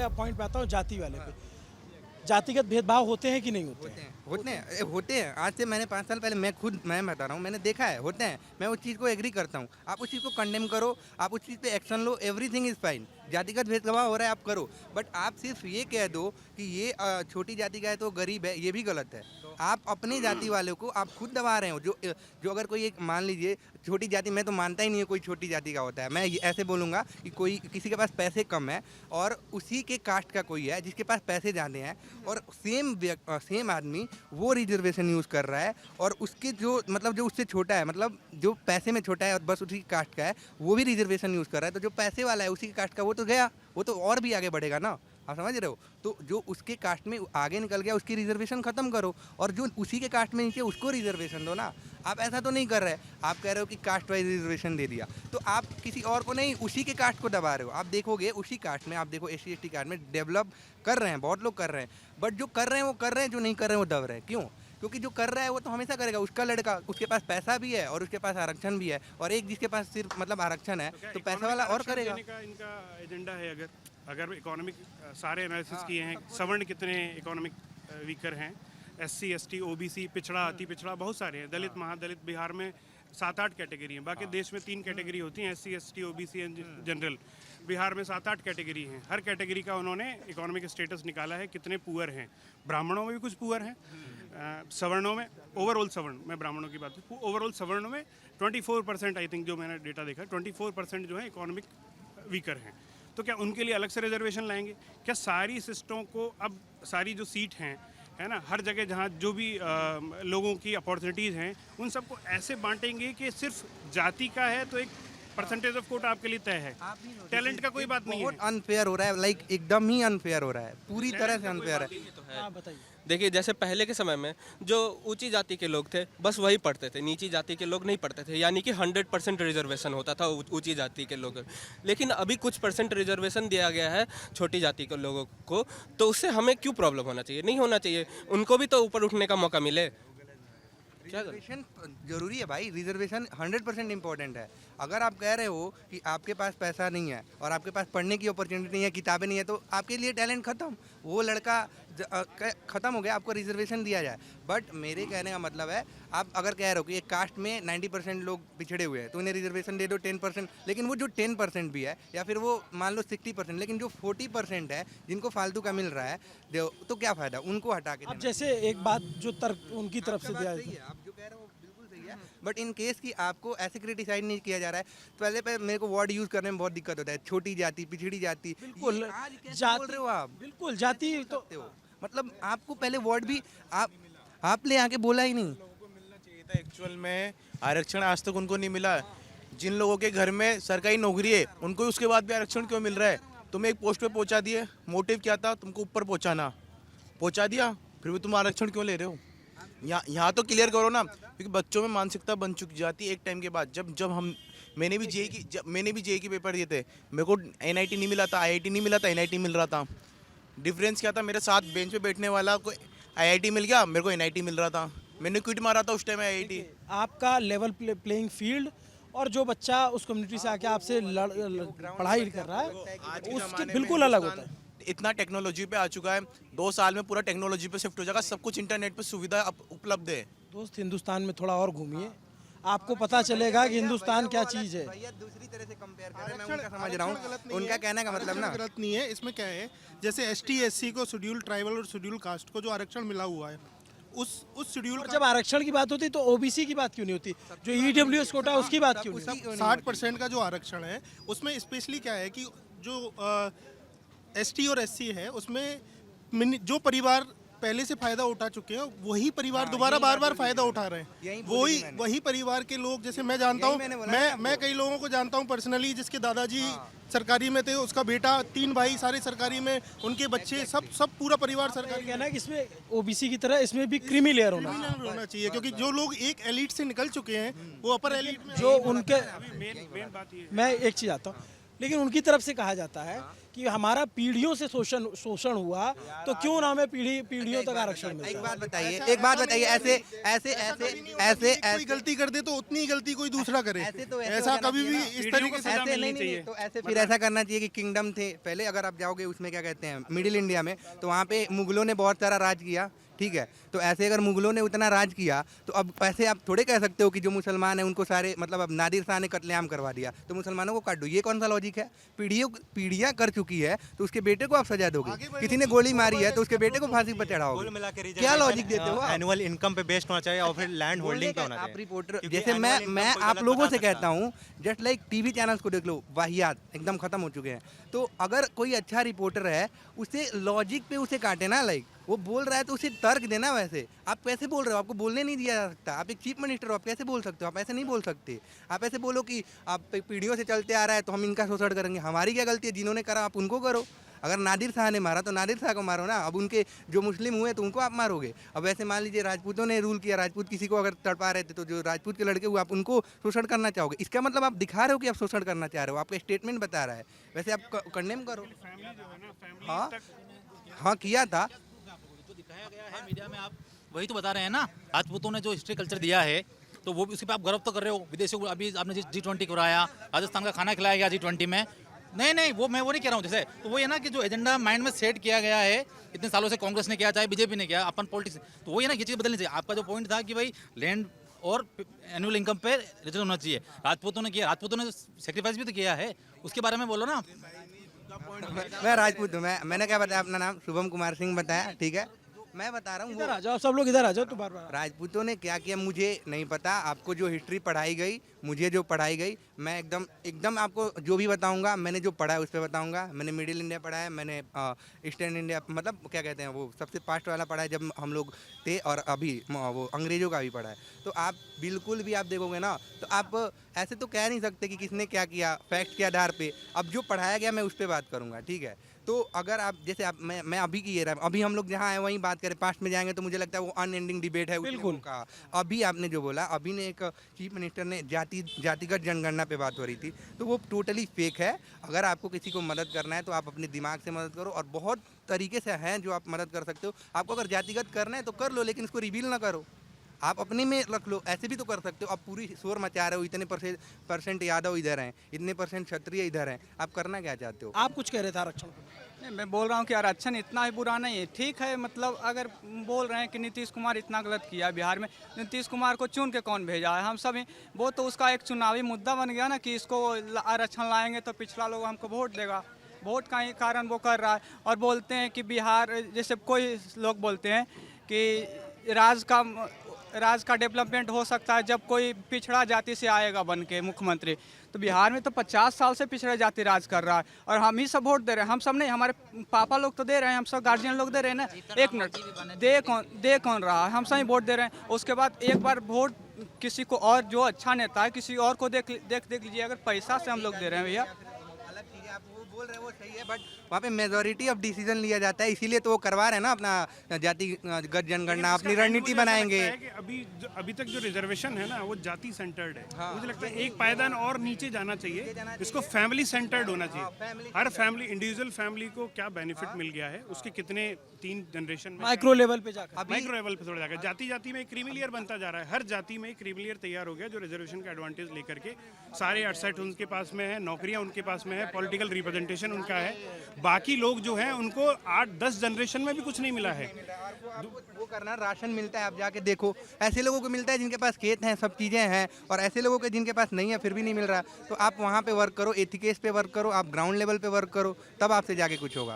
Point पे आता हूँ, जाति वाले पे। जातिगत भेदभाव होते हैं कि नहीं होते हैं? होते हैं। आज से मैंने 5 साल पहले मैं बता रहा हूँ, मैंने देखा है, होते हैं। मैं उस चीज़ को एग्री करता हूँ। आप उस चीज़ को कंडेम करो, आप उस चीज़ पे action low, everything is fine. जातिगत भेदभाव हो रहा है, आप करो, बट आप सिर्फ ये कह दो कि ये छोटी जाति का है तो गरीब है, ये भी गलत है। आप अपनी जाति वालों को आप खुद दबा रहे हो। जो अगर कोई एक मान लीजिए छोटी जाति, मैं तो मानता ही नहीं है कोई छोटी जाति का होता है। मैं ऐसे बोलूँगा कि कोई किसी के पास पैसे कम है और उसी के कास्ट का कोई है जिसके पास पैसे ज़्यादा हैं, और सेम आदमी वो रिजर्वेशन यूज़ कर रहा है, और उसके जो मतलब जो उससे छोटा है, मतलब जो पैसे में छोटा है और बस उसी कास्ट का है, वो भी रिजर्वेशन यूज़ कर रहा है। तो जो पैसे वाला है उसी के कास्ट का, वो तो गया, वो तो और भी आगे बढ़ेगा ना। आप समझ रहे हो? तो जो उसके कास्ट में आगे निकल गया उसकी रिजर्वेशन खत्म करो, और जो उसी के कास्ट में नीचे उसको रिजर्वेशन दो ना। आप ऐसा तो नहीं कर रहे। आप कह रहे हो कि कास्ट वाइज रिजर्वेशन दे दिया, तो आप किसी और को नहीं, उसी के कास्ट को दबा रहे हो। आप देखोगे उसी कास्ट में, आप देखो SC ST कास्ट में डेवलप कर रहे हैं, बहुत लोग कर रहे हैं, बट जो कर रहे हैं वो कर रहे हैं, जो नहीं कर रहे हैं वो दब रहे हैं। क्यों? क्योंकि जो कर रहा है वो तो हमेशा करेगा, उसका लड़का, उसके पास पैसा भी है और उसके पास आरक्षण भी है, और एक जिसके पास सिर्फ मतलब आरक्षण है तो पैसा वाला और करेगा। इनका एजेंडा है, अगर इकोनॉमिक सारे एनालिसिस किए हैं, सवर्ण कितने इकोनॉमिक वीकर हैं, SC ST OBC, पिछड़ा, अति पिछड़ा, बहुत सारे हैं, दलित महादलित। बिहार में 7-8 कैटेगरी हैं, बाकी देश में 3 कैटेगरी होती हैं, SC ST OBC and general. Bihar में 7-8 कैटेगरी हैं, हर कैटेगरी का उन्होंने इकोनॉमिक स्टेटस निकाला है, कितने पुअर हैं। ब्राह्मणों में भी कुछ पुअर हैं, सवर्णों में, ओवरऑल सवर्ण, मैं ब्राह्मणों की बात करूँ, ओवरऑल सवर्णों में 24% आई थिंक, जो मैंने डेटा देखा, 24% जो है इकोनॉमिक वीकर हैं। तो क्या उनके लिए अलग से रिजर्वेशन लाएंगे? क्या सारी सिस्टों को, अब सारी जो सीट हैं, है ना, हर जगह जहाँ जो भी लोगों की अपॉर्चुनिटीज़ हैं, उन सबको ऐसे बांटेंगे कि सिर्फ जाति का है तो एक परसेंटेज ऑफ कोटा आपके लिए तय है, टैलेंट का कोई बात नहीं है। बहुत अनफेयर हो रहा है, लाइक एकदम ही अनफेयर हो रहा है, पूरी तरह से अनफेयर है। हाँ बताइए। देखिए, जैसे पहले के समय में जो ऊंची जाति के लोग थे बस वही पढ़ते थे, नीची जाति के लोग नहीं पढ़ते थे, यानी कि 100% रिजर्वेशन होता था ऊंची जाति के लोगों। लेकिन अभी कुछ परसेंट रिजर्वेशन दिया गया है छोटी जाति के लोगों को, तो उससे हमें क्यों प्रॉब्लम होना चाहिए? नहीं होना चाहिए, उनको भी तो ऊपर उठने का मौका मिले। रिजर्वेशन जरूरी है भाई, रिजर्वेशन 100% इम्पोर्टेंट है। अगर आप कह रहे हो कि आपके पास पैसा नहीं है और आपके पास पढ़ने की अपॉर्चुनिटी नहीं है, किताबें नहीं है, तो आपके लिए टैलेंट खत्म, वो लड़का खत्म हो गया, आपको रिजर्वेशन दिया जाए। बट मेरे कहने का मतलब है, आप अगर कह रहे हो कि एक कास्ट में 90% लोग पिछड़े हुए हैं तो उन्हें रिजर्वेशन दे दो 10%, लेकिन वो जो 10% भी है, या फिर वो मान लो 60%, लेकिन जो 40% है जिनको फालतू का मिल रहा है, तो क्या फ़ायदा उनको हटा के अब देना। जैसे एक बात जो तर्क उनकी तरफ से दिया सही है, आप जो कह रहे हो बिल्कुल सही है, बट इन केस कि आपको ऐसे क्रिटिसाइज नहीं किया जा रहा है। पहले मेरे को वर्ड यूज करने में बहुत दिक्कत होता है, छोटी जाति, पिछड़ी जाति, बिल्कुल, ये आज कैसे जाति- बोल रहे हो आप? बिल्कुल जाति तो सकते हो, मतलब आपको पहले वर्ड भी आप ले आके बोला ही नहीं। लोगों को मिलना चाहिए था एक्चुअल में, आरक्षण आज तक उनको नहीं मिला। जिन लोगों के घर में सरकारी नौकरी है उनको उसके बाद भी आरक्षण क्यों मिल रहा है? तुम्हें एक पोस्ट पे पहुंचा दिए, मोटिव क्या था? तुमको ऊपर पहुंचा दिया, फिर भी तुम आरक्षण क्यों ले रहे हो? यहाँ तो क्लियर करो ना, क्योंकि बच्चों में मानसिकता बन चुकी जाती है एक टाइम के बाद। जब मैंने भी जेई की पेपर दिए थे, मेरे को NIT नहीं मिला था, IIT नहीं मिला था, NIT मिल रहा था। डिफरेंस क्या था? मेरे साथ बेंच पे बैठने वाला को IIT मिल गया, मेरे को NIT मिल रहा था। मैंने क्विट मारा था उस टाइम IIT। आपका लेवल प्लेइंग फील्ड और जो बच्चा उस कम्युनिटी से आके आपसे पढ़ाई कर रहा है उसके बिल्कुल अलग होता है। इतना टेक्नोलॉजी पे आ चुका है, 2 साल में पूरा टेक्नोलॉजी पे शिफ्ट हो जाएगा, सब कुछ इंटरनेट पे सुविधा उपलब्ध है। दोस्त हिंदुस्तान में थोड़ा और घूमिए, आपको पता चलेगा कि हिंदुस्तान क्या चीज़ है। भैया दूसरी तरह से कंपेयर कर रहे हैं, मैं उनका समझ रहा हूँ, उनका कहने का मतलब ना, गलत नहीं है। इसमें क्या है, जैसे ST SC को, शेड्यूल ट्राइबल और शेड्यूल कास्ट को जो आरक्षण मिला हुआ है, उस शेड्यूल और जब आरक्षण की बात होती है तो OBC की बात क्यों नहीं होती? जो EWS कोटा है उसकी बात क्यों नहीं? 60% का जो आरक्षण है उसमें स्पेशली क्या है कि जो ST और SC है उसमें जो परिवार पहले से फायदा उठा चुके हैं वही परिवार दोबारा बार फायदा उठा रहे हैं। वही परिवार के लोग, जैसे मैं जानता हूँ, मैं कई लोगों को जानता हूँ पर्सनली, जिसके दादाजी सरकारी में थे, उसका बेटा, 3 भाई सारे सरकारी में, उनके बच्चे, सब पूरा परिवार सरकारी। कहना है कि इसमें OBC की तरह इसमें भी क्रीमी लेयर होना चाहिए, क्योंकि जो लोग एक एलिट से निकल चुके हैं वो अपर एलिट में, जो उनके मेन बात ये है। मैं एक चीज़ आता हूँ, लेकिन उनकी तरफ से कहा जाता है कि हमारा पीढ़ियों से शोषण हुआ, तो क्यों ना हमें पीढ़ियों तक आरक्षण मिले। एक बात बताइए, ऐसे कोई गलती कर दे तो उतनी ही गलती कोई दूसरा करे, ऐसे तो ऐसे ऐसा हो जाना कभी भी चाहिए इस पीढ़ियों तरीके को से सजा ऐसे मिलनी नहीं चाहिए। तो ऐसे फिर ऐसा करना चाहिए कि किंगडम थे पहले, अगर आप जाओगे उसमें क्या कहते हैं मिडिल इंडिया में, तो वहाँ पे मुगलों ने बहुत सारा राज किया, ठीक है। तो ऐसे अगर मुगलों ने उतना राज किया तो अब ऐसे आप थोड़े कह सकते हो कि जो मुसलमान हैं उनको सारे, मतलब अब नादिर शाह ने कत्लेआम करवा दिया तो मुसलमानों को काट दो, ये कौन सा लॉजिक है। पीढ़ियाँ कर चुकी है तो उसके बेटे को आप सजा दोगे, किसी ने गोली मारी है तो उसके बेटे को फांसी पर चढ़ाओगे, क्या लॉजिक देते हो आप? एनुअल इनकम पे बेस्ड होना चाहिए और फिर लैंड होल्डिंग पे होना आप चाहिए। रिपोर्टर, क्योंकि जैसे annual मैं income कोई आप गलत लोगों बता से सकता कहता हूँ, जस्ट लाइक टीवी चैनल्स को देख लो, वाहियात एकदम खत्म हो चुके हैं। तो अगर कोई अच्छा रिपोर्टर है उसे लॉजिक पे उसे काटे ना, लाइक वो बोल रहा है तो उसे तर्क देना। वैसे आप कैसे बोल रहे हो, आपको बोलने नहीं दिया जा सकता, आप एक चीफ मिनिस्टर हो, आप कैसे बोल सकते हो? आप ऐसे नहीं बोल सकते। आप ऐसे बोलो कि आप पीढ़ियों से चलते आ रहा है तो हम इनका शोषण करेंगे, हमारी क्या गलती है, जिन्होंने करा आप उनको करो। अगर नादिर शाह ने मारा तो नादिर शाह को मारो ना, अब उनके जो मुस्लिम हुए तो उनको आप मारोगे। अब वैसे मान लीजिए राजपूतों ने रूल किया, राजपूत किसी को अगर तड़पा रहे थे तो जो राजपूत के लड़के हुए आप उनको शोषण करना चाहोगे, इसका मतलब आप दिखा रहे हो कि आप शोषण करना चाह रहे हो, आपका स्टेटमेंट बता रहा है। वैसे आप कंडेम करो। हाँ हाँ किया था, जो दिखाया गया है मीडिया में, आप वही तो बता रहे हैं ना। राजपूतों ने जो हिस्ट्री कल्चर दिया है तो वो उसी पे आप गर्व तो कर रहे हो। विदेशों को अभी आपने G20 कराया, राजस्थान का खाना खिलाया गया G20 में। नहीं वो मैं वो नहीं कह रहा हूँ। जैसे तो वो ये ना कि जो एजेंडा माइंड में सेट किया गया है इतने सालों से, कांग्रेस ने किया चाहे बीजेपी ने किया, अपन पॉलिटिक्स, तो वो ये ना ये चीज़ बदलनी चाहिए। आपका जो पॉइंट था कि भाई लैंड और एनुअल इनकम पे रिजर्व होना चाहिए, राजपूतों ने किया, राजपूतों ने सेक्रीफाइस भी तो किया है, उसके बारे में बोलो ना। मैं राजपूत हूँ, मैंने क्या बताया, अपना नाम शुभम कुमार सिंह बताया, ठीक है। मैं बता रहा हूँ इधर आ जाओ, सब लोग इधर आ जाओ, तो बार बार राजपूतों ने क्या किया मुझे नहीं पता। आपको जो हिस्ट्री पढ़ाई गई, मुझे जो पढ़ाई गई, मैं एकदम आपको जो भी बताऊंगा, मैंने जो पढ़ा है उस पर बताऊंगा। मैंने मिडिल इंडिया पढ़ा है, मैंने ईस्टर्न इंडिया, मतलब क्या कहते हैं वो सबसे पास्ट वाला पढ़ा है जब हम लोग थे, और अभी वो अंग्रेजों का भी पढ़ा है। तो आप बिल्कुल भी आप देखोगे ना तो आप ऐसे तो कह नहीं सकते कि किसने क्या किया, फैक्ट के आधार पे। अब जो पढ़ाया गया मैं उस पर बात करूँगा, ठीक है। तो अगर आप जैसे आप मैं अभी की ये रहा, अभी हम लोग जहाँ आए वहीं बात करें, पास्ट में जाएंगे तो मुझे लगता है वो अनएंडिंग डिबेट है बिल्कुल का। अभी आपने जो बोला, अभी ने एक चीफ मिनिस्टर ने जातिगत जनगणना पे बात हो रही थी, तो वो टोटली फेक है। अगर आपको किसी को मदद करना है तो आप अपने दिमाग से मदद करो, और बहुत तरीके से हैं जो आप मदद कर सकते हो। आपको अगर जातिगत करना है तो कर लो, लेकिन इसको रिवील ना करो, आप अपने में रख लो। ऐसे भी तो कर सकते हो, आप पूरी शोर मचा रहे हो, इतने परसेंट यादव इधर हैं, इतने परसेंट क्षत्रिय इधर हैं, आप करना क्या चाहते हो? आप कुछ कह रहे थे आरक्षण को। नहीं, मैं बोल रहा हूँ कि आरक्षण इतना ही बुरा नहीं है, ठीक है। मतलब अगर बोल रहे हैं कि नीतीश कुमार इतना गलत किया बिहार में, नीतीश कुमार को चुन के कौन भेजा है? हम सब वो तो उसका एक चुनावी मुद्दा बन गया ना कि इसको आरक्षण लाएंगे तो पिछड़ा लोग हमको वोट देगा। वोट का ही कारण वो कर रहा है। और बोलते हैं कि बिहार, जैसे कोई लोग बोलते हैं कि राज का डेवलपमेंट हो सकता है जब कोई पिछड़ा जाति से आएगा बन के मुख्यमंत्री। तो बिहार में तो 50 साल से पिछड़ा जाति राज कर रहा है, और हम ही सब वोट दे रहे हैं। हम सब नहीं, हमारे पापा लोग तो दे रहे हैं, हम सब गार्जियन लोग दे रहे हैं ना। एक मिनट, दे कौन रहा है? हम सब ही वोट दे रहे हैं। उसके बाद एक बार वोट किसी को और जो अच्छा नेता है किसी और को देख लीजिए। अगर पैसा से हम लोग दे रहे हैं भैया, अलग चीज़ है। आप वो बोल रहे हैं वो सही है, बट वहाँ पे मेजोरिटी ऑफ डिसीजन लिया जाता है, इसीलिए तो वो करवा रहे हैं ना अपना जातिगत जनगणना, अपनी रणनीति बनाएंगे। अभी तक जो रिजर्वेशन है ना वो जाति सेंटर्ड है। मुझे लगता है एक पायदान और नीचे जाना चाहिए, इसको फैमिली सेंटर्ड होना चाहिए। हर फैमिली, इंडिविजुअल फैमिली को क्या बेनिफिट मिल गया है, उसके कितने 3 जनरेशन में, माइक्रो लेवल पे जाकर, माइक्रो लेवल पे थोड़ा जाकर जाति में क्रीमी लेयर बनता जा रहा है। हर जाति में क्रीमी लेयर तैयार हो गया जो रिजर्वेशन का एडवांटेज लेकर के सारे असेट उनके पास में है, नौकरियां उनके पास में है, पॉलिटिकल रिप्रेजेंटेशन उनका है। बाकी लोग जो हैं उनको 8-10 जनरेशन में भी कुछ नहीं मिला है। वो करना, राशन मिलता है, आप जाके देखो। ऐसे लोगों को मिलता है जिनके पास खेत हैं, सब चीज़ें हैं, और ऐसे लोगों के जिनके पास नहीं है फिर भी नहीं मिल रहा। तो आप वहाँ पे वर्क करो, एथिकेस पे वर्क करो, आप ग्राउंड लेवल पे वर्क करो, तब आपसे जाके कुछ होगा।